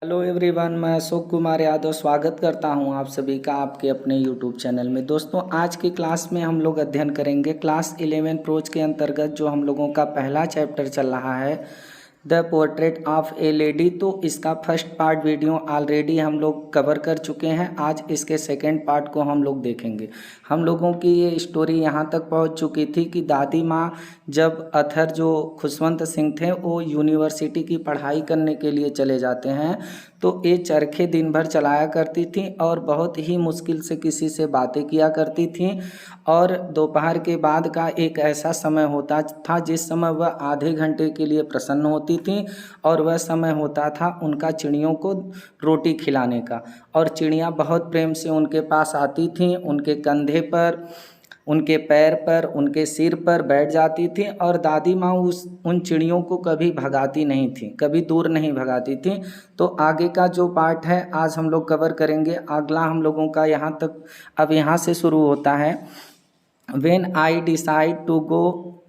Hello everyone, मैं अशोक कुमार यादव स्वागत करता हूं आप सभी का आपके अपने यूट्यूब चैनल में। दोस्तों, आज की क्लास में हम लोग अध्ययन करेंगे क्लास 11 प्रोज के अंतर्गत जो हम लोगों का पहला चैप्टर चल रहा है the portrait of A lady. तो इसका फर्स्ट पार्ट वीडियो ऑलरेडी हम लोग कवर कर चुके हैं। आज इसके सेकेंड पार्ट को हम लोग देखेंगे। हम लोगों की ये स्टोरी यहाँ तक पहुँच चुकी थी कि दादी माँ जब अथर जो खुशवंत सिंह थे वो यूनिवर्सिटी की पढ़ाई करने के लिए चले जाते हैं तो ये चरखे दिन भर चलाया करती थी और बहुत ही मुश्किल से किसी से बातें किया करती थी। और दोपहर के बाद का एक ऐसा समय होता था जिस समय वह आधे घंटे के लिए प्रसन्न होती थी और वह समय होता था उनका चिड़ियों को रोटी खिलाने का। और चिड़ियाँ बहुत प्रेम से उनके पास आती थीं, उनके कंधे पर, उनके पैर पर, उनके सिर पर बैठ जाती थी और दादी माँ उन चिड़ियों को कभी भगाती नहीं थी, कभी दूर नहीं भगाती थी। तो आगे का जो पार्ट है आज हम लोग कवर करेंगे। अगला हम लोगों का यहाँ तक अब यहाँ से शुरू होता है। When I decide to go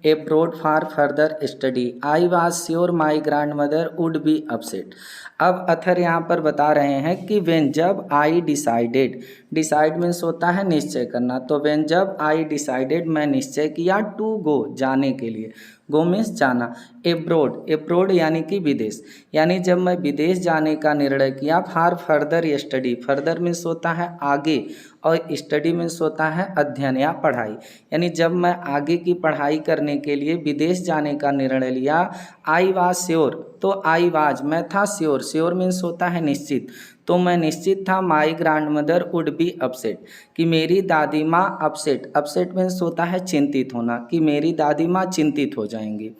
abroad for further study, I was sure my grandmother would be upset. अब अथर यहाँ पर बता रहे हैं कि when जब I decided, डिसाइड मीन्स होता है निश्चय करना, तो when जब I decided मैं निश्चय किया to go जाने के लिए, गो मीन्स जाना, एब्रोड, एब्रोड यानी कि विदेश, यानी जब मैं विदेश जाने का निर्णय किया। For further study, further means होता है आगे और स्टडी मीन्स होता है अध्ययन या पढ़ाई, यानी जब मैं आगे की पढ़ाई करने के लिए विदेश जाने का निर्णय लिया। आई वाज श्योर, तो आई वाज मैं था, श्योर, श्योर मीन्स होता है निश्चित, तो मैं निश्चित था my grand mother would be upset, कि मेरी दादी माँ अपसेट, अपसेट मीन्स होता है चिंतित होना, कि मेरी दादी माँ चिंतित हो जाएंगी।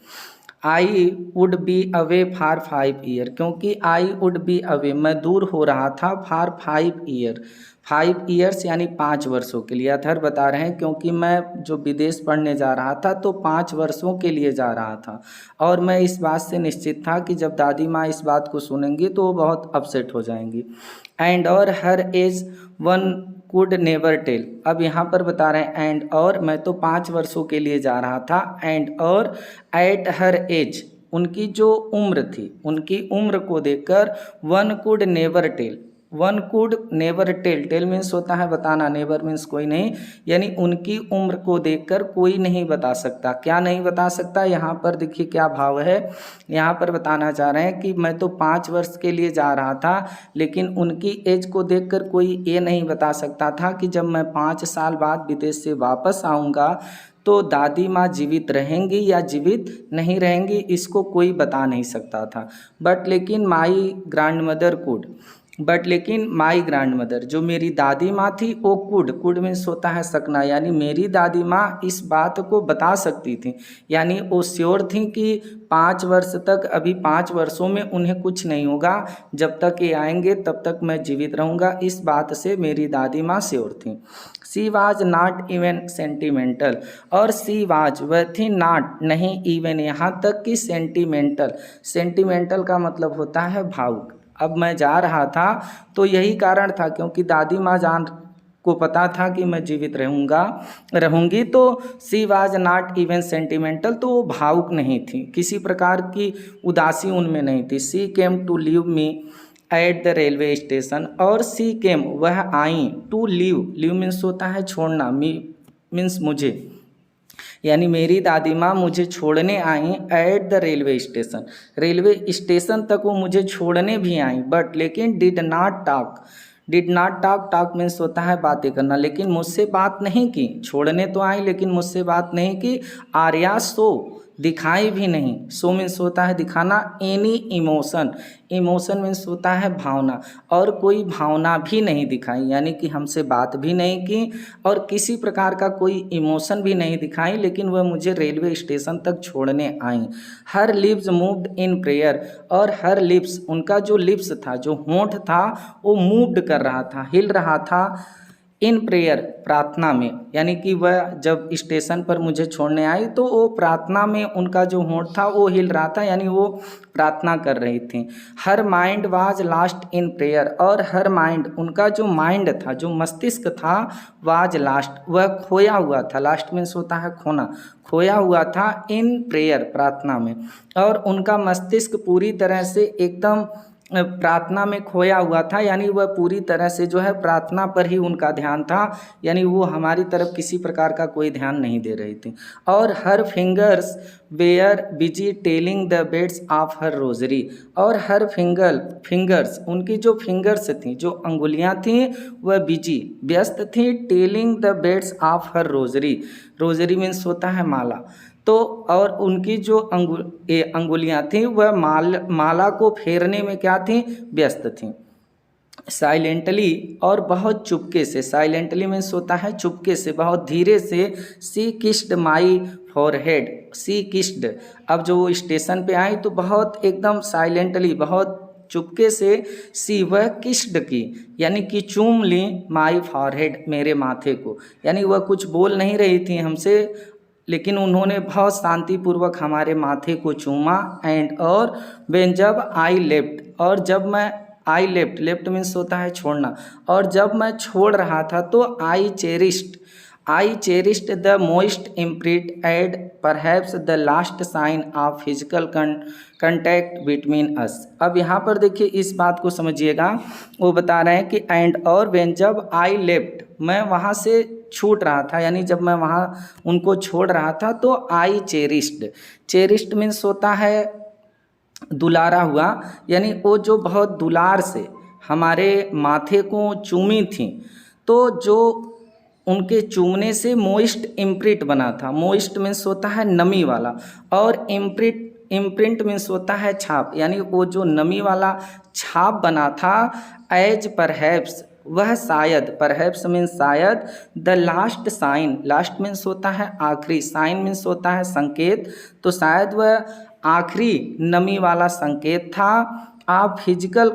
I would be away for 5 year, क्योंकि आई वुड बी अवे मैं दूर हो रहा था, फॉर 5 ईयर, 5 ईयर्स यानी 5 वर्षों के लिए। अथर बता रहे हैं क्योंकि मैं जो विदेश पढ़ने जा रहा था तो 5 वर्षों के लिए जा रहा था और मैं इस बात से निश्चित था कि जब दादी माँ इस बात को सुनेंगी तो वो बहुत अपसेट हो जाएंगी। एंड और her age one could never tell, अब यहाँ पर बता रहे हैं एंड और, मैं तो 5 वर्षों के लिए जा रहा था। एंड और एट हर एज, उनकी जो उम्र थी, उनकी उम्र को देखकर, one could never tell, one could never tell, tell means होता है बताना, नेवर मीन्स कोई नहीं, यानी उनकी उम्र को देखकर कोई नहीं बता सकता। क्या नहीं बता सकता, यहाँ पर देखिए क्या भाव है। यहाँ पर बताना चाह रहे हैं कि मैं तो 5 वर्ष के लिए जा रहा था लेकिन उनकी एज को देखकर कोई ये नहीं बता सकता था कि जब मैं 5 साल बाद विदेश से वापस आऊँगा तो दादी माँ जीवित रहेंगी या जीवित नहीं रहेंगी, इसको कोई बता नहीं सकता था। बट लेकिन my grand mother could, but लेकिन माई ग्रैंड मदर जो मेरी दादी माँ थी वो कुड, कुड मीन्स होता है सकना, यानी मेरी दादी माँ इस बात को बता सकती थी, यानी वो श्योर थी कि 5 वर्ष तक, अभी 5 वर्षों में उन्हें कुछ नहीं होगा, जब तक ये आएंगे तब तक मैं जीवित रहूँगा, इस बात से मेरी दादी माँ श्योर थी। सी वाज नॉट इवन सेंटिमेंटल, और सी वाज वह थी, नॉट नहीं, इवन यहाँ तक कि सेंटिमेंटल, सेंटिमेंटल का मतलब होता है भावुक। अब मैं जा रहा था तो यही कारण था क्योंकि दादी माँ जान को पता था कि मैं जीवित रहूँगी, तो सी वाज नॉट इवन सेंटिमेंटल, तो वो भावुक नहीं थी, किसी प्रकार की उदासी उनमें नहीं थी। She came to leave me at the railway station, और सी केम वह आई, टू लीव, लीव मीन्स होता है छोड़ना, मी मीन्स मुझे, यानी मेरी दादी माँ मुझे छोड़ने आई at the railway station, railway station तक वो मुझे छोड़ने भी आई। बट लेकिन did not talk, did not talk, talk means होता है बातें करना, लेकिन मुझसे बात नहीं की, छोड़ने तो आई लेकिन मुझसे बात नहीं की। आर्या सो, दिखाई भी नहीं, सो मीन्स होता है दिखाना। एनी इमोशन, इमोशन मीन्स होता है भावना, और कोई भावना भी नहीं दिखाई, यानी कि हमसे बात भी नहीं की और किसी प्रकार का कोई इमोशन भी नहीं दिखाई, लेकिन वह मुझे रेलवे स्टेशन तक छोड़ने आई। Her lips moved in prayer, और हर लिप्स, उनका जो लिप्स था, जो होंठ था, वो मूव्ड कर रहा था, हिल रहा था, इन प्रेयर, प्रार्थना में, यानी कि वह जब स्टेशन पर मुझे छोड़ने आई तो वो प्रार्थना में, उनका जो होंठ था वो हिल रहा था, यानी वो प्रार्थना कर रही थी। Her mind was last in prayer, और हर माइंड, उनका जो माइंड था, जो मस्तिष्क था, वाज लास्ट, वह खोया हुआ था, लास्ट मीन्स होता है खोना, खोया हुआ था इन प्रेयर, प्रार्थना में, और उनका मस्तिष्क पूरी तरह से एकदम प्रार्थना में खोया हुआ था, यानी वह पूरी तरह से जो है प्रार्थना पर ही उनका ध्यान था, यानी वो हमारी तरफ किसी प्रकार का कोई ध्यान नहीं दे रही थी। और her fingers were busy telling the beads of her rosary, और हर फिंगर्स उनकी जो फिंगर्स थी, जो अंगुलियां थीं, वह बिजी व्यस्त थी telling the beads of her rosary. Rosary means होता है माला। तो और उनकी जो अंगुलियां थीं वह माला को फेरने में क्या थीं, व्यस्त थीं। साइलेंटली और बहुत चुपके से, साइलेंटली मीन्स होता है चुपके से, बहुत धीरे से। सी किस्ड माई फॉरहेड, सी किस्ड, अब जो वो स्टेशन पे आई तो बहुत एकदम साइलेंटली, बहुत चुपके से, सी वह किस्ड की, यानी कि चूम ली, माई फॉरहेड मेरे माथे को, यानी वह कुछ बोल नहीं रही थी हमसे, लेकिन उन्होंने बहुत शांतिपूर्वक हमारे माथे को चूमा। एंड और वेन जब आई लेफ्ट, और जब मैं आई लेफ्ट, लेफ्ट मीन्स होता है छोड़ना, और जब मैं छोड़ रहा था तो I cherished the moist imprinted perhaps the last sign of physical contact between us. अब यहाँ पर देखिए इस बात को समझिएगा, वो बता रहे हैं कि एंड और वेन जब आई लेफ्ट, मैं वहाँ से छूट रहा था, यानी जब मैं वहाँ उनको छोड़ रहा था तो आई चेरिस्ड मीन्स होता है दुलारा हुआ, यानी वो जो बहुत दुलार से हमारे माथे को चूमी थी, तो जो उनके चूमने से मोइस्ट इम्प्रिंट बना था। मोइस्ट मीन्स होता है नमी वाला, और इम्प्रिंट मीन्स होता है छाप, यानी वो जो नमी वाला छाप बना था। एज परहैप्स, वह शायद, परहैप्स मीन्स शायद, the last sign, last means होता है आखिरी, साइन मीन्स होता है संकेत, तो शायद वह आखिरी नमी वाला संकेत था। आप फिजिकल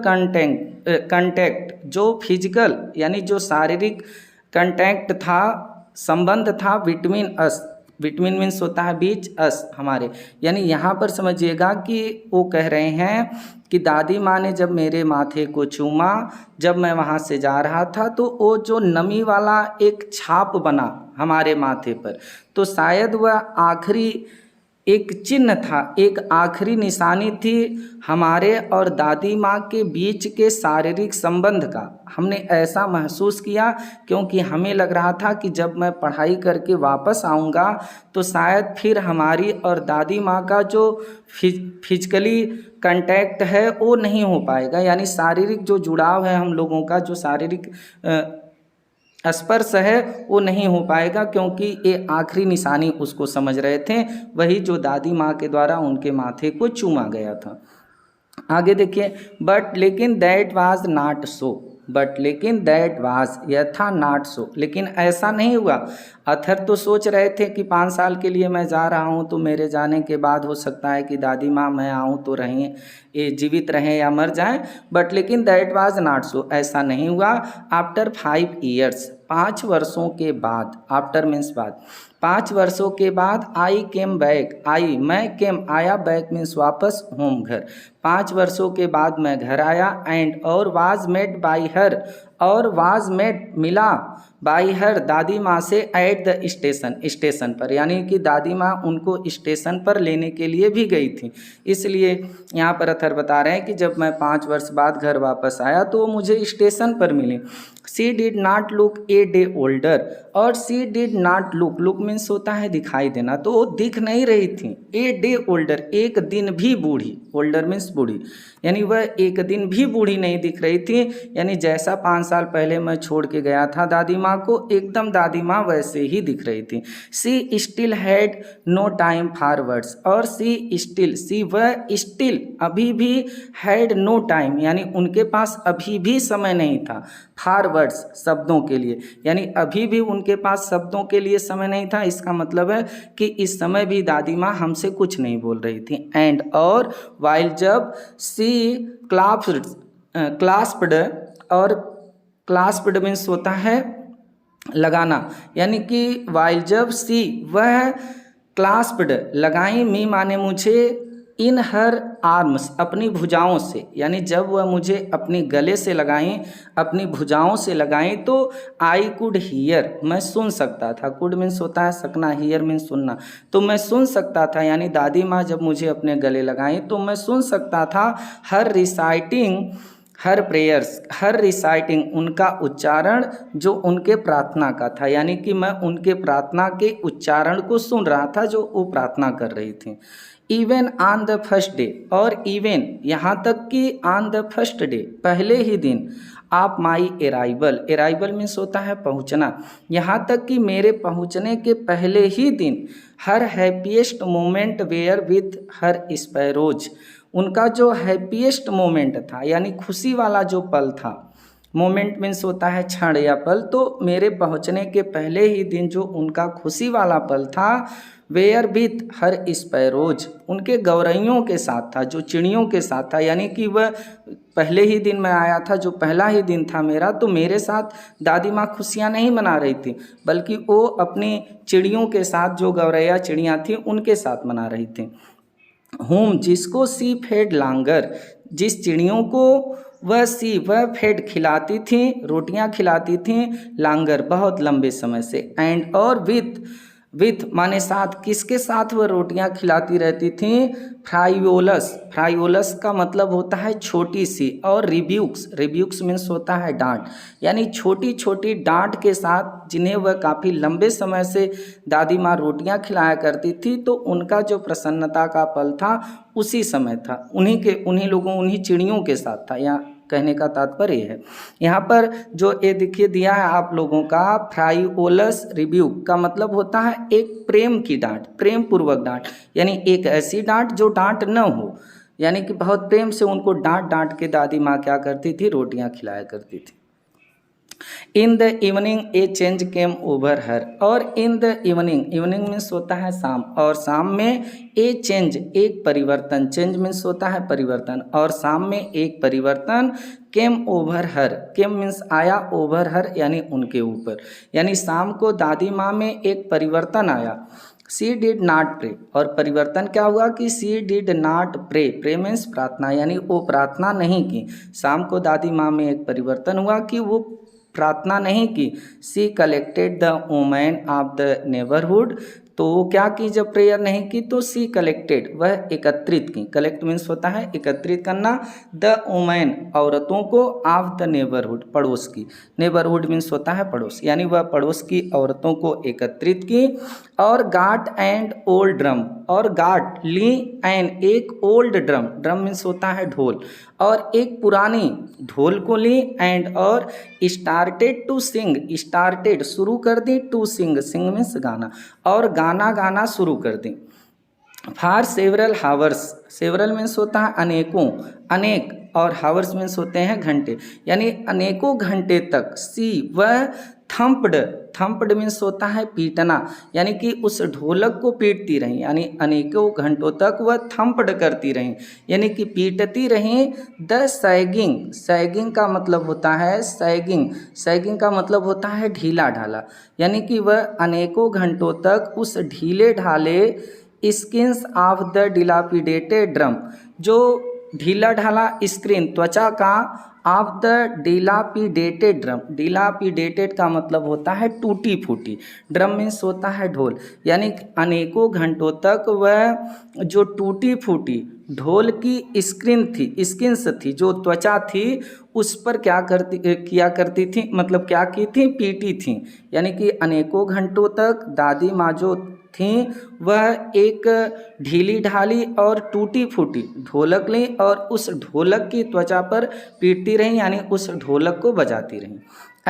कंटैक्ट, जो फिजिकल यानी जो शारीरिक कंटैक्ट था, संबंध था, बिटवीन अस, बिटवीन मीन्स होता है बीच, अस हमारे, यानी यहाँ पर समझिएगा कि वो कह रहे हैं कि दादी माँ ने जब मेरे माथे को चूमा, जब मैं वहाँ से जा रहा था, तो वो जो नमी वाला एक छाप बना हमारे माथे पर, तो शायद वह आखिरी एक चिन्ह था, एक आखिरी निशानी थी हमारे और दादी माँ के बीच के शारीरिक संबंध का। हमने ऐसा महसूस किया क्योंकि हमें लग रहा था कि जब मैं पढ़ाई करके वापस आऊँगा तो शायद फिर हमारी और दादी माँ का जो फिजिकली कांटेक्ट है वो नहीं हो पाएगा, यानी शारीरिक जो जुड़ाव है हम लोगों का, जो शारीरिक स्पर्श है वो नहीं हो पाएगा, क्योंकि ये आखिरी निशानी उसको समझ रहे थे, वही जो दादी माँ के द्वारा उनके माथे को चूमा गया था। आगे देखिए, बट लेकिन that was not so, but लेकिन दैट वाज, यह था नॉट सो, लेकिन ऐसा नहीं हुआ। अथर तो सोच रहे थे कि 5 साल के लिए मैं जा रहा हूँ, तो मेरे जाने के बाद हो सकता है कि दादी माँ मैं आऊँ तो रहें, ये जीवित रहें या मर जाएं, बट लेकिन दैट वाज नॉट सो, ऐसा नहीं हुआ। आफ्टर 5 ईयर्स, 5 वर्षों के बाद, आफ्टर मीन्स बाद, 5 वर्षों के बाद, आई केम बैक, आई मैं, केम आया, बैक मीन्स वापस, होम घर, 5 वर्षों के बाद मैं घर आया। एंड और वाज मेट बाई हर, और वाज मेट मिला, बाई हर दादी माँ से, एट द स्टेशन, स्टेशन पर, यानी कि दादी माँ उनको स्टेशन पर लेने के लिए भी गई थी। इसलिए यहाँ पर अथर बता रहे हैं कि जब मैं 5 वर्ष बाद घर वापस आया तो वो मुझे स्टेशन पर मिली। She did not look a day older, और she did not look, look means होता है दिखाई देना, तो वो दिख नहीं रही थी। ए डे ओल्डर, एक दिन भी बूढ़ी, ओल्डर मीन्स बूढ़ी, यानी वह एक दिन भी बूढ़ी नहीं दिख रही थी, यानी जैसा 5 साल पहले मैं छोड़ के गया था दादी माँ को, एकदम दादी माँ वैसे ही दिख रही थी। She still had no time for words, और सी स्टिल, सी वह स्टिल अभी भी, हैड नो टाइम यानी उनके पास अभी भी समय नहीं था, फॉरवर्ड्स शब्दों के लिए, यानी अभी भी उनके पास शब्दों के लिए समय नहीं था। इसका मतलब है कि इस समय भी दादी माँ हमसे कुछ नहीं बोल रही थी। एंड और वाइल जब सी क्लास्प्ड, और क्लास्प्ड मीन्स होता है लगाना, यानी कि वाइल जब सी वह क्लास्प्ड लगाई, मी माने मुझे, इन हर आर्म्स, अपनी भुजाओं से, यानी जब वह मुझे अपनी गले से लगाई, अपनी भुजाओं से लगाई तो आई कुड हियर, मैं सुन सकता था। कुड मीन्स होता है सकना, हियर मीन्स सुनना, तो मैं सुन सकता था, यानी दादी माँ जब मुझे अपने गले लगाई तो मैं सुन सकता था हर रिसाइटिंग, हर प्रेयर्स, हर रिसाइटिंग, उनका उच्चारण जो उनके प्रार्थना का था, यानी कि मैं उनके प्रार्थना के उच्चारण को सुन रहा था जो वो प्रार्थना कर रही थी। Even on the first day, और इवन यहाँ तक कि ऑन द फर्स्ट डे, पहले ही दिन, आप माई अराइवल, अराइवल मीन्स होता है पहुँचना, यहाँ तक कि मेरे पहुँचने के पहले ही दिन, her happiest moment were with her sparrows, उनका जो हैप्पीएस्ट मोमेंट था, यानी खुशी वाला जो पल था, मोमेंट मीन्स होता है क्षण या पल, तो मेरे पहुंचने के पहले ही दिन जो उनका खुशी वाला पल था, वेयर विथ हर स्पैरोज, उनके गौरैयों के साथ था, जो चिड़ियों के साथ था, यानी कि वह पहले ही दिन मैं आया था, जो पहला ही दिन था मेरा, तो मेरे साथ दादी माँ खुशियाँ नहीं मना रही थी, बल्कि वो अपनी चिड़ियों के साथ, जो गौरैया चिड़ियाँ थी उनके साथ मना रही थी। होम, जिसको सी फेड लांगर, जिस चिड़ियों को वह फेड खिलाती थी, रोटियां खिलाती थी, लांगर बहुत लंबे समय से, एंड और विथ माने साथ, किसके साथ वह रोटियां खिलाती रहती थी, फ्राइओलस, फ्राइओलस का मतलब होता है छोटी सी, और रिब्यूक्स, रिब्यूक्स मीन्स होता है डांट, यानी छोटी छोटी डांट के साथ, जिन्हें वह काफ़ी लंबे समय से दादी माँ रोटियां खिलाया करती थी, तो उनका जो प्रसन्नता का पल था उसी समय था, उन्हीं लोगों, उन्हीं चिड़ियों के साथ था। यहाँ कहने का तात्पर्य है, यहाँ पर जो ये देखिए दिया है आप लोगों का, फ्राइओलस रिब्यूक का मतलब होता है एक प्रेम की डांट, प्रेम पूर्वक डांट, यानी एक ऐसी डांट जो डांट न हो, यानी कि बहुत प्रेम से उनको डांट डांट के दादी माँ क्या करती थी, रोटियां खिलाया करती थी। In the evening a change came over her, और in the evening, evening means होता है शाम, और शाम में ए चेंज, एक परिवर्तन, चेंज मीन्स होता है परिवर्तन, और शाम में एक परिवर्तन, केम ओवर हर, केम मीन्स आया, ओवर हर यानी उनके ऊपर, यानी शाम को दादी माँ में एक परिवर्तन आया। सी डिड नॉट प्रे, और परिवर्तन क्या हुआ कि she did not pray, pray means प्रार्थना, यानी वो प्रार्थना नहीं की। शाम को दादी माँ में एक परिवर्तन हुआ कि वो प्रार्थना नहीं की। She collected the women of the neighbourhood, तो वो क्या की, जब प्रेयर नहीं की तो सी कलेक्टेड, वह एकत्रित की, कलेक्ट मीन्स होता है एकत्रित करना, द वुमेन, औरतों को, ऑफ द नेबरहुड, पड़ोस की, नेबरहुड मीन्स होता है पड़ोस, यानी वह पड़ोस की औरतों को एकत्रित की, और गाट एंड ओल्ड ड्रम, और गाट ली एंड एक ओल्ड ड्रम, ड्रम मीन्स होता है ढोल, और एक पुरानी ढोल को ली, एंड और स्टार्टेड टू सिंग, स्टार्टेड शुरू कर दी, टू सिंग, सिंग मीन्स गाना, और गाना गाना शुरू कर दी। For several hours, several means होता है अनेकों, अनेक, और हावर्स मीन्स होते हैं घंटे, यानी अनेकों घंटे तक, सी वह थम्पड, थम्पड मीन्स होता है पीटना, यानी कि उस ढोलक को पीटती रहीं, यानी अनेकों घंटों तक वह थम्पड करती रहीं, यानी कि पीटती रहीं। द सैगिंग, सैगिंग का मतलब होता है सैगिंग, सैगिंग का मतलब होता है ढीला ढाला, यानी कि वह अनेकों घंटों तक उस ढीले ढाले skins of the dilapidated drum, जो ढीला ढाला स्क्रीन, त्वचा का, of the dilapidated drum, dilapidated का मतलब होता है टूटी फूटी, ड्रम मीन्स होता है ढोल, यानी अनेकों घंटों तक वह जो टूटी फूटी ढोल की स्क्रीन थी, स्किन्स थी, जो त्वचा थी, उस पर क्या किया करती थी, मतलब क्या की थी, पीटी थी, यानी कि अनेकों घंटों तक दादी माँ जो थी वह एक ढीली ढाली और टूटी फूटी ढोलक ली, और उस ढोलक की त्वचा पर पीटती रहीं, यानी उस ढोलक को बजाती रहीं।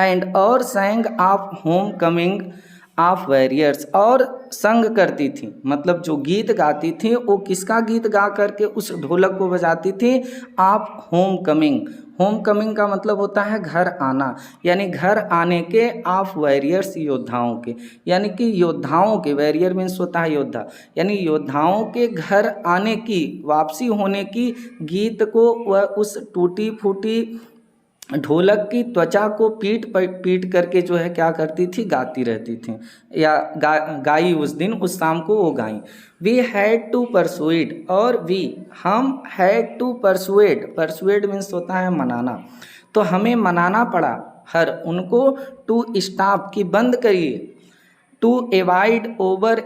एंड और सैंग of home coming of warriors, और संग करती थी, मतलब जो गीत गाती थी वो किसका गीत गा करके उस ढोलक को बजाती थी, of home coming, home coming का मतलब होता है घर आना, यानी घर आने के, ऑफ वॉरियर्स योद्धाओं के, यानी कि योद्धाओं के, वॉरियर मीन्स होता है योद्धा, यानी योद्धाओं के घर आने की, वापसी होने की गीत को वह उस टूटी फूटी ढोलक की त्वचा को पीट करके जो है क्या करती थी, गाती रहती थी, या गाई उस दिन, उस शाम को वो गाई। वी हैड टू परसुएड, और हम हैड टू परसुएड मीन्स होता है मनाना, तो हमें मनाना पड़ा उनको टू स्टॉप, की बंद करिए, टू एवॉइड ओवर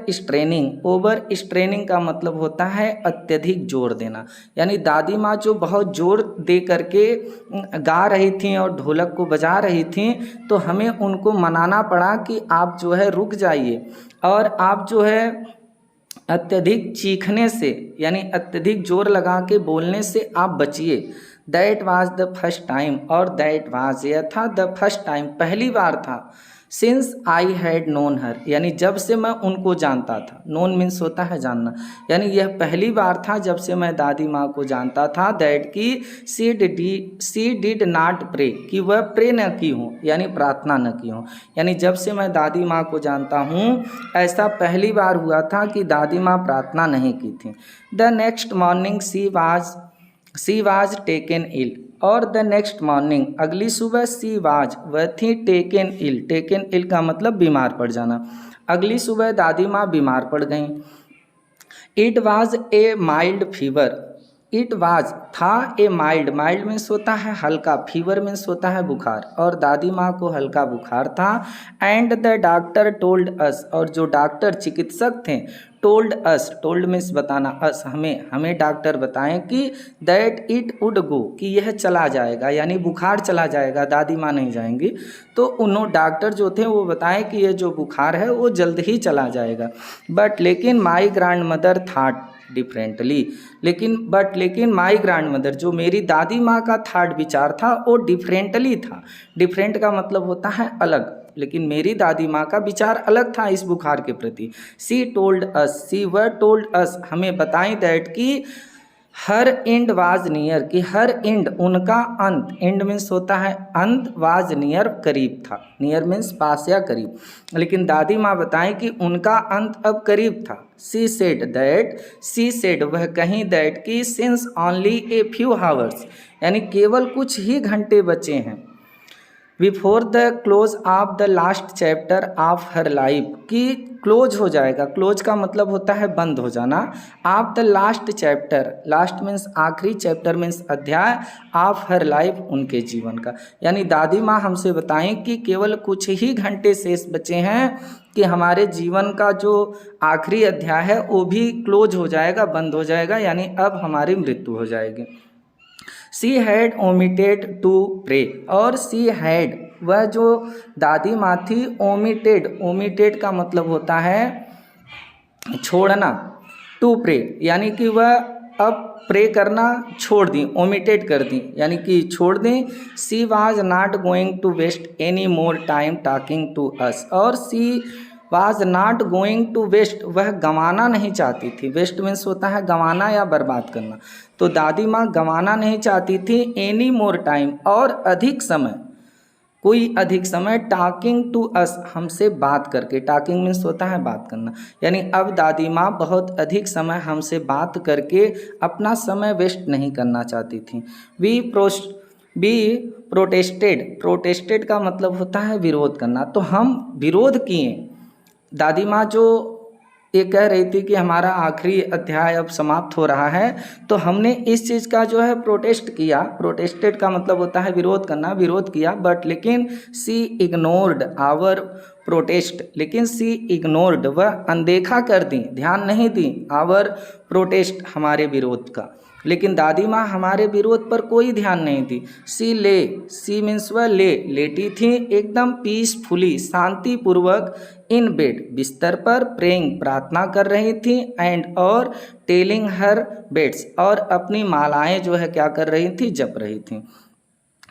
स्ट्रेनिंग का मतलब होता है अत्यधिक जोर देना। यानी दादी माँ जो बहुत जोर दे करके गा रही थी और ढोलक को बजा रही थी, तो हमें उनको मनाना पड़ा कि आप जो है रुक जाइए, और आप जो है अत्यधिक चीखने से, यानी अत्यधिक जोर लगा के बोलने से आप बचिए। That was the first time, और दैट वाज, यह था द फर्स्ट टाइम, पहली बार था, सिंस आई हैड नोन हर, यानी जब से मैं उनको जानता था। नोन मीन्स होता है जानना, यानी यह पहली बार था जब से मैं दादी माँ को जानता था। दैट की सी डिड नॉट प्रे, कि वह प्रे न की हूँ, यानी प्रार्थना न की हूँ। यानी जब से मैं दादी माँ को जानता हूँ, ऐसा पहली बार हुआ था कि दादी माँ प्रार्थना नहीं की थी। The next morning she was taken ill, और द नेक्स्ट मॉर्निंग, अगली सुबह, सी वाज, वह थी टेकन इल का मतलब बीमार पड़ जाना। अगली सुबह दादी माँ बीमार पड़ गईं। It was a mild fever, it was था ए माइल्ड मीन्स होता है हल्का, फीवर मीन्स होता है बुखार, और दादी माँ को हल्का बुखार था। And the doctor told us, और जो डॉक्टर चिकित्सक थे, टोल्ड मीन्स बताना, अस हमें डॉक्टर बताएं कि दैट इट वुड गो, कि यह चला जाएगा, यानी बुखार चला जाएगा, दादी माँ नहीं जाएंगी। तो उन्होंने डॉक्टर जो थे वो बताएं कि यह जो बुखार है वो जल्द ही चला जाएगा। बट लेकिन my grand mother thought differently, लेकिन माई ग्रैंड मदर, जो मेरी दादी माँ का थॉट विचार था वो डिफरेंटली था। डिफरेंट का मतलब होता है अलग, लेकिन मेरी दादी माँ का विचार अलग था इस बुखार के प्रति। सी वर टोल्ड अस, हमें बताएं दैट कि हर एंड वाज नियर, कि हर एंड, उनका अंत, एंड मीन्स होता है अंत, वाज नियर, करीब था, नियर मीन्स पास या करीब, लेकिन दादी माँ बताएं कि उनका अंत अब करीब था। सी सेड, वह कहीं दैट की since only a few hours, यानी केवल कुछ ही घंटे बचे हैं, before the close of the last chapter of her life, की क्लोज हो जाएगा, क्लोज का मतलब होता है बंद हो जाना, of the last chapter, last means आखिरी, चैप्टर मीन्स अध्याय, ऑफ हर लाइफ, उनके जीवन का। यानी दादी माँ हमसे बताएं कि केवल कुछ ही घंटे शेष बचे हैं कि हमारे जीवन का जो आखिरी अध्याय है वो भी क्लोज हो जाएगा, बंद हो जाएगा, यानी अब हमारी मृत्यु हो जाएगी। She had omitted to pray, और सी हैड, वह जो दादी माँ थी, ओमिटेड का मतलब होता है छोड़ना, टू प्रे, यानी कि वह अब प्रे करना छोड़ दी, ओमिटेड कर दी, यानी कि छोड़ दी। She was not going to waste any more time talking to us, और she was not going to waste, वह गंवाना नहीं चाहती थी, वेस्ट मीन्स होता है गंवाना या बर्बाद करना, तो दादी माँ गंवाना नहीं चाहती थी एनी मोर टाइम, और अधिक समय, कोई अधिक समय, टॉकिंग टू अस, हमसे बात करके, टॉकिंग मीन्स होता है बात करना, यानी अब दादी माँ बहुत अधिक समय हमसे बात करके अपना समय वेस्ट नहीं करना चाहती थी। वी प्रोटेस्टेड का मतलब होता है विरोध करना, तो हम विरोध किए। दादी माँ जो ये कह रही थी कि हमारा आखिरी अध्याय अब समाप्त हो रहा है, तो हमने इस चीज़ का जो है प्रोटेस्ट किया, प्रोटेस्टेड का मतलब होता है विरोध करना, विरोध किया, बट लेकिन सी इग्नोर्ड आवर प्रोटेस्ट, लेकिन सी इग्नोर्ड, वह अनदेखा कर दी, ध्यान नहीं दी, आवर प्रोटेस्ट, हमारे विरोध का, लेकिन दादी माँ हमारे विरोध पर कोई ध्यान नहीं दी। सी मीन्स वह लेटी थी एकदम पीसफुली, शांतिपूर्वक, इन बेड, बिस्तर पर, प्रेइंग, प्रार्थना कर रही थी, एंड, और टेलिंग हर बेड्स, और अपनी मालाएं जो है क्या कर रही थी, जप रही थी।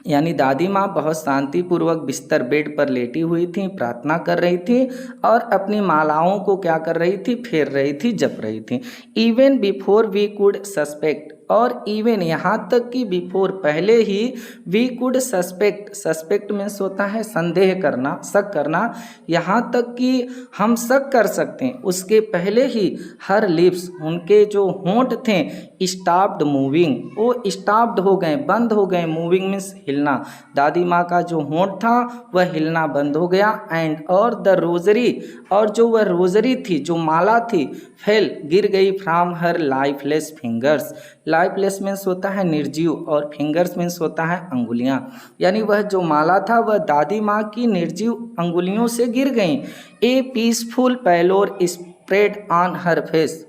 यानी दादी माँ बहुत शांतिपूर्वक बिस्तर बेड पर लेटी हुई थी, प्रार्थना कर रही थी, और अपनी मालाओं को क्या कर रही थी, फेर रही थी, जप रही थी। Even before we could suspect, और इवन यहाँ तक कि बिफोर पहले ही वी कुड सस्पेक्ट मीन्स होता है संदेह करना, शक करना, यहाँ तक कि हम शक कर सकते हैं उसके पहले ही हर लिप्स उनके जो होंठ थे स्टॉप्ड मूविंग, वो स्टॉप्ड हो गए, बंद हो गए। मूविंग मीन्स हिलना, दादी माँ का जो होंठ था वह हिलना बंद हो गया। एंड और द रोजरी, और जो वह रोजरी थी, जो माला थी, फेल गिर गई from her lifeless fingers. Lifeless means होता है निर्जीव और फिंगर्स मीन्स होता है अंगुलियां, यानी वह जो माला था वह दादी माँ की निर्जीव अंगुलियों से गिर गई। A peaceful pallor spread on her face,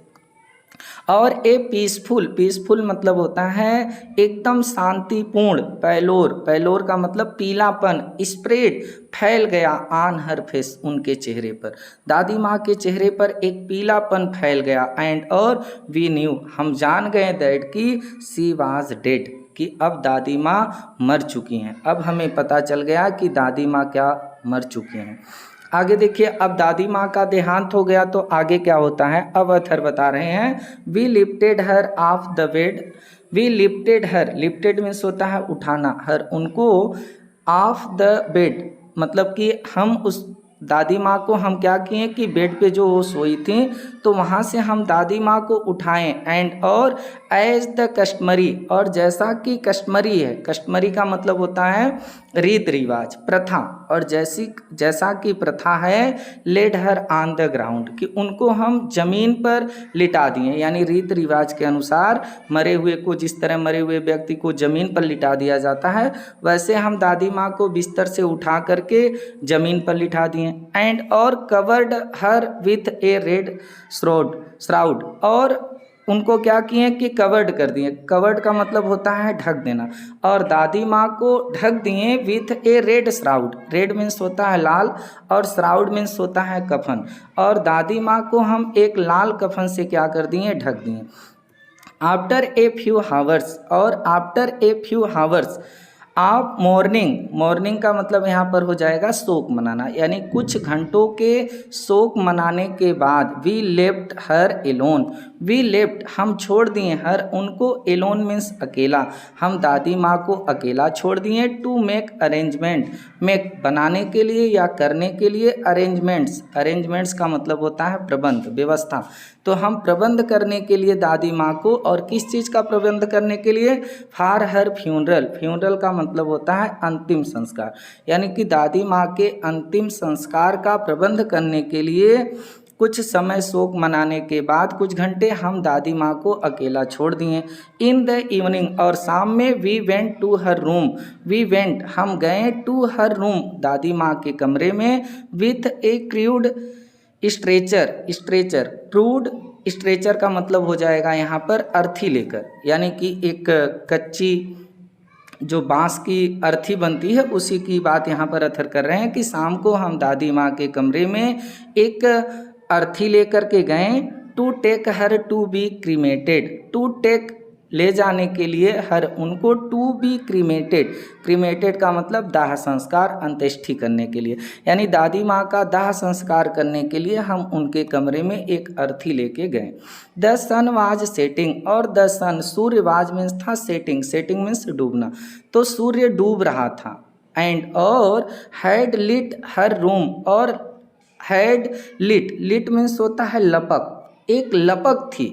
और ए पीसफुल मतलब होता है एकदम शांतिपूर्ण, पैलोर का मतलब पीलापन, स्प्रेड फैल गया, ऑन हर फेस उनके चेहरे पर, दादी माँ के चेहरे पर एक पीलापन फैल गया। एंड और वी न्यू हम जान गए दैट कि सी वाज डेड, कि अब दादी माँ मर चुकी हैं। अब हमें पता चल गया कि दादी माँ क्या मर चुकी हैं। आगे देखिए, अब दादी माँ का देहांत हो गया तो आगे क्या होता है, अब अथर बता रहे हैं। We lifted her off the bed, we lifted her, lifted means होता है उठाना, हर उनको, ऑफ द बेड मतलब कि हम उस दादी माँ को हम क्या किए कि बेड पे जो वो सोई थी तो वहाँ से हम दादी माँ को उठाएं। एंड और एज द कस्टमरी, और जैसा कि कस्टमरी है, कस्टमरी का मतलब होता है रीत रिवाज, प्रथा, और जैसा कि प्रथा है, laid her on the ground, कि उनको हम जमीन पर लिटा दिए, यानी रीत रिवाज के अनुसार मरे हुए को, जिस तरह मरे हुए व्यक्ति को जमीन पर लिटा दिया जाता है वैसे हम दादी माँ को बिस्तर से उठा करके जमीन पर लिटा दिए। एंड और covered her with A red shroud, और उनको क्या किए कि कवर्ड कर दिए, कवर्ड का मतलब होता है ढक देना, और दादी माँ को ढक दिए with A red shroud, red means होता है लाल और श्राउड मीन्स होता है कफन, और दादी माँ को हम एक लाल कफन से क्या कर दिए, ढक दिए। आफ्टर ए फ्यू हावर्स, और आफ्टर ए फ्यू हावर्स आप मॉर्निंग का मतलब यहाँ पर हो जाएगा शोक मनाना, यानी कुछ घंटों के शोक मनाने के बाद, we left her alone, we left हम छोड़ दिए, हर उनको, एलोन मीन्स अकेला, हम दादी माँ को अकेला छोड़ दिए। टू मेक अरेंजमेंट, मेक बनाने के लिए या करने के लिए, अरेंजमेंट्स का मतलब होता है प्रबंध, व्यवस्था, तो हम प्रबंध करने के लिए दादी माँ को, और किस चीज़ का प्रबंध करने के लिए, फॉर हर फ्यूनरल का मतलब होता है अंतिम संस्कार, यानी कि दादी माँ के अंतिम संस्कार का प्रबंध करने के लिए कुछ समय शोक मनाने के बाद कुछ घंटे हम दादी माँ को अकेला छोड़ दिए। इन द इवनिंग, और शाम में, we went to her room, we went हम गए, टू हर रूम दादी माँ के कमरे में, with A crude crude stretcher का मतलब हो जाएगा यहाँ पर अर्थी लेकर, यानी कि एक कच्ची जो बांस की अर्थी बनती है उसी की बात यहाँ पर अथर कर रहे हैं कि शाम को हम दादी माँ के कमरे में एक अर्थी लेकर के गए, to take her to be cremated, to take ले जाने के लिए, हर उनको, टू बी क्रीमेटेड का मतलब दाह संस्कार, अंत्येष्टि करने के लिए, यानी दादी माँ का दाह संस्कार करने के लिए हम उनके कमरे में एक अर्थी लेके गए। द सन वाज सेटिंग, और द सन सूर्य, वाज मीन्स था सेटिंग मीन्स डूबना, तो सूर्य डूब रहा था। एंड और हैड लिट हर रूम, और हैड लिट मीन्स होता है लपक, एक लपक थी,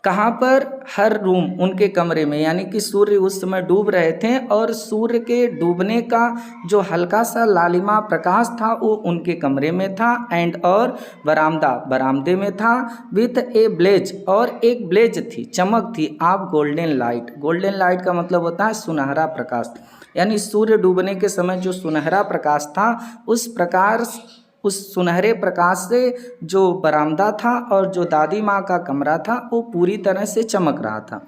कहाँ पर, हर रूम उनके कमरे में, यानी कि सूर्य उस समय डूब रहे थे और सूर्य के डूबने का जो हल्का सा लालिमा प्रकाश था वो उनके कमरे में था। एंड और बरामदे में था, विथ ए ब्लेज, और एक ब्लेज थी, चमक थी, आप गोल्डन लाइट का मतलब होता है सुनहरा प्रकाश, यानी सूर्य डूबने के समय जो सुनहरा प्रकाश था उस सुनहरे प्रकाश से जो बरामदा था और जो दादी माँ का कमरा था वो पूरी तरह से चमक रहा था।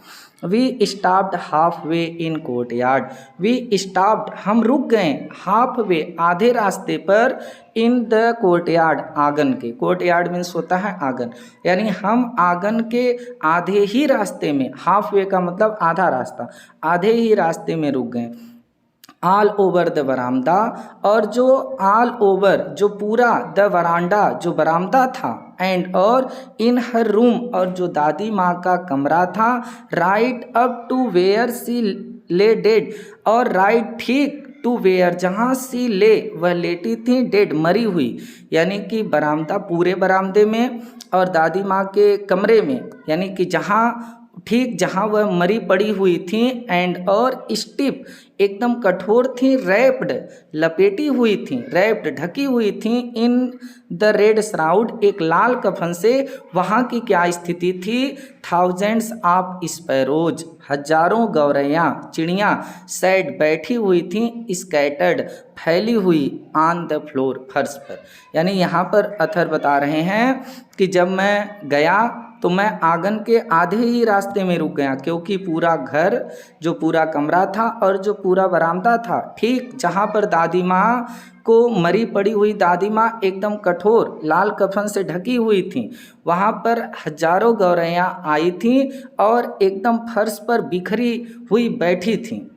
We stopped half way in courtyard, we stopped हम रुक गए, हाफ वे आधे रास्ते पर, इन द कोर्टयार्ड आंगन के, कोर्टयार्ड मीन्स होता है आंगन, यानी हम आंगन के आधे ही रास्ते में, हाफ वे का मतलब आधा रास्ता, आधे ही रास्ते में रुक गए। ऑल ओवर द बरामदा, और जो ऑल ओवर जो पूरा, द वरांडा जो बरामदा था, एंड और इन हर रूम और जो दादी माँ का कमरा था, right up to where she lay dead और राइट ठीक टू वेयर जहाँ सी ले वह लेटी थी डेड मरी हुई, यानी कि बरामदा पूरे बरामदे में और दादी माँ के कमरे में, यानी कि ठीक जहाँ वह मरी पड़ी हुई थी, एंड और स्टिप एकदम कठोर थी, रैप्ड लपेटी हुई थी, रैप्ड ढकी हुई थी, इन द रेड श्राउड एक लाल कफन से। वहाँ की क्या स्थिति थी? थाउजेंड्स ऑफ स्पैरोज हजारों गौरैया चिड़ियाँ सैड बैठी हुई थी, स्कैटर्ड फैली हुई, ऑन द फ्लोर फर्श पर। यानी यहाँ पर अथर बता रहे हैं कि जब मैं गया तो मैं आंगन के आधे ही रास्ते में रुक गया, क्योंकि पूरा घर जो पूरा कमरा था और जो पूरा बरामदा था, ठीक जहाँ पर दादी माँ को मरी पड़ी हुई दादी माँ एकदम कठोर लाल कफन से ढकी हुई थी, वहाँ पर हजारों गौरैया आई थी और एकदम फर्श पर बिखरी हुई बैठी थी।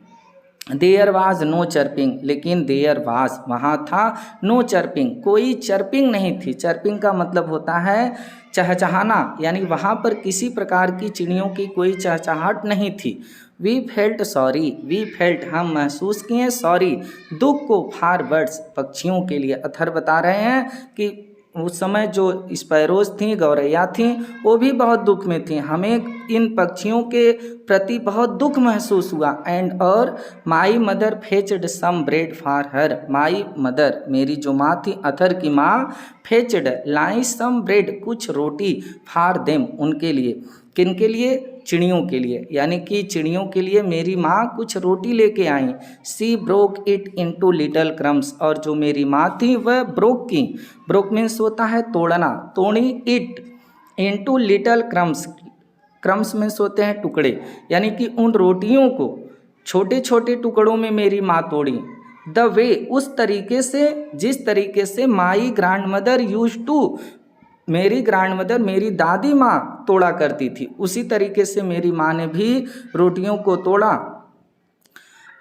देयर वाज नो चर्पिंग, लेकिन देयर वाज वहाँ था, नो चर्पिंग कोई चर्पिंग नहीं थी। चर्पिंग का मतलब होता है चहचहाना, यानी वहाँ पर किसी प्रकार की चिड़ियों की कोई चहचहाहट नहीं थी। We felt sorry, we felt हम महसूस किए, सॉरी दुख को, फॉर बर्ड्स पक्षियों के लिए। अथर बता रहे हैं कि उस समय जो स्पैरोज थी, गौरैया थी, वो भी बहुत दुख में थी, हमें इन पक्षियों के प्रति बहुत दुख महसूस हुआ। एंड और my mother fetched some bread for her, my mother मेरी जो माँ थी, अथर की माँ, फेचड लाई सम ब्रेड कुछ रोटी, फॉर देम उनके लिए, किनके लिए? चिड़ियों के लिए, यानी कि चिड़ियों के लिए मेरी माँ कुछ रोटी लेके आई। She broke it into little crumbs, और जो मेरी माँ थी वह ब्रोक की, ब्रोक मीन्स होता है तोड़ना, तोड़ी, it into little crumbs, crumbs means होते हैं टुकड़े, यानी कि उन रोटियों को छोटे छोटे टुकड़ों में मेरी माँ तोड़ी। द वे उस तरीके से, जिस तरीके से my grandmother used to, मेरी ग्रैंड मदर मेरी दादी माँ तोड़ा करती थी, उसी तरीके से मेरी माँ ने भी रोटियों को तोड़ा।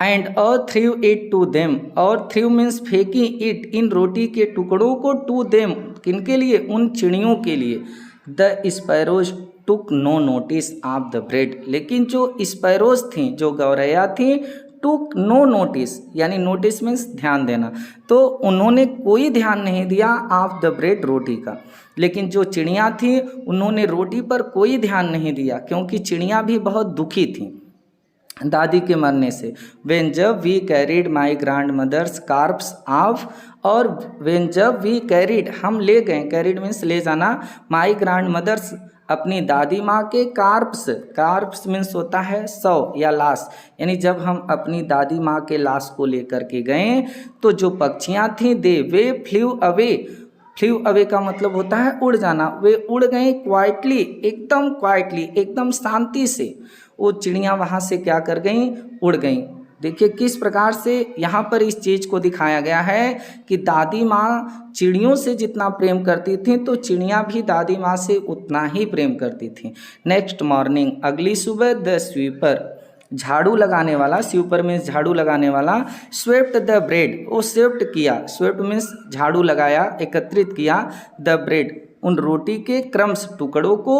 एंड और थ्रू इट टू देम, और थ्रू मीन्स फेंकी, इट इन रोटी के टुकड़ों को, टू देम किनके लिए? उन चिड़ियों के लिए। The sparrows took no notice of the bread, लेकिन जो स्पैरोज थी, जो गौरैया थी, टुक नो नोटिस, यानी नोटिस मीन्स ध्यान देना, तो उन्होंने कोई ध्यान नहीं दिया ऑफ द ब्रेड रोटी का। लेकिन जो चिड़ियाँ थी उन्होंने रोटी पर कोई ध्यान नहीं दिया, क्योंकि चिड़ियाँ भी बहुत दुखी थीं दादी के मरने से। वेन जब we carried my grandmother's corpse off, और वेन जब वी कैरिड हम ले गए, कैरिड मीन्स ले जाना, माई ग्रैंड मदर्स अपनी दादी माँ के कार्प्स, कार्प्स मीन्स होता है शव या लाश, यानी जब हम अपनी दादी माँ के लाश को लेकर के गए तो जो पक्षियाँ थीं दे वे फ्ल्यू अवे, फ्ल्यू अवे का मतलब होता है उड़ जाना, वे उड़ गई क्वाइटली, एकदम क्वाइटली, एकदम शांति से वो चिड़ियाँ वहाँ से क्या कर गईं? उड़ गईं। देखिए किस प्रकार से यहाँ पर इस चीज़ को दिखाया गया है कि दादी माँ चिड़ियों से जितना प्रेम करती थी तो चिड़ियाँ भी दादी माँ से उतना ही प्रेम करती थी। नेक्स्ट मॉर्निंग, अगली सुबह, द स्वीपर झाड़ू लगाने वाला, स्वीपर मीन्स झाड़ू लगाने वाला, स्वेप्ट द ब्रेड वो स्वेप्ट किया, स्वेप्ट मीन्स झाड़ू लगाया, एकत्रित किया, द ब्रेड उन रोटी के क्रम्स टुकड़ों को,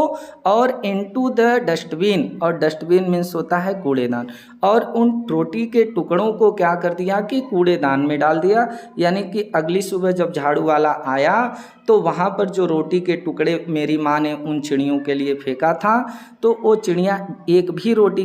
और इनटू द डस्टबिन, और डस्टबिन मीन्स होता है कूड़ेदान, और उन रोटी के टुकड़ों को क्या कर दिया कि कूड़ेदान में डाल दिया। यानी कि अगली सुबह जब झाड़ू वाला आया तो वहाँ पर जो रोटी के टुकड़े मेरी माँ ने उन चिड़ियों के लिए फेंका था तो वो चिड़िया एक भी रोटी के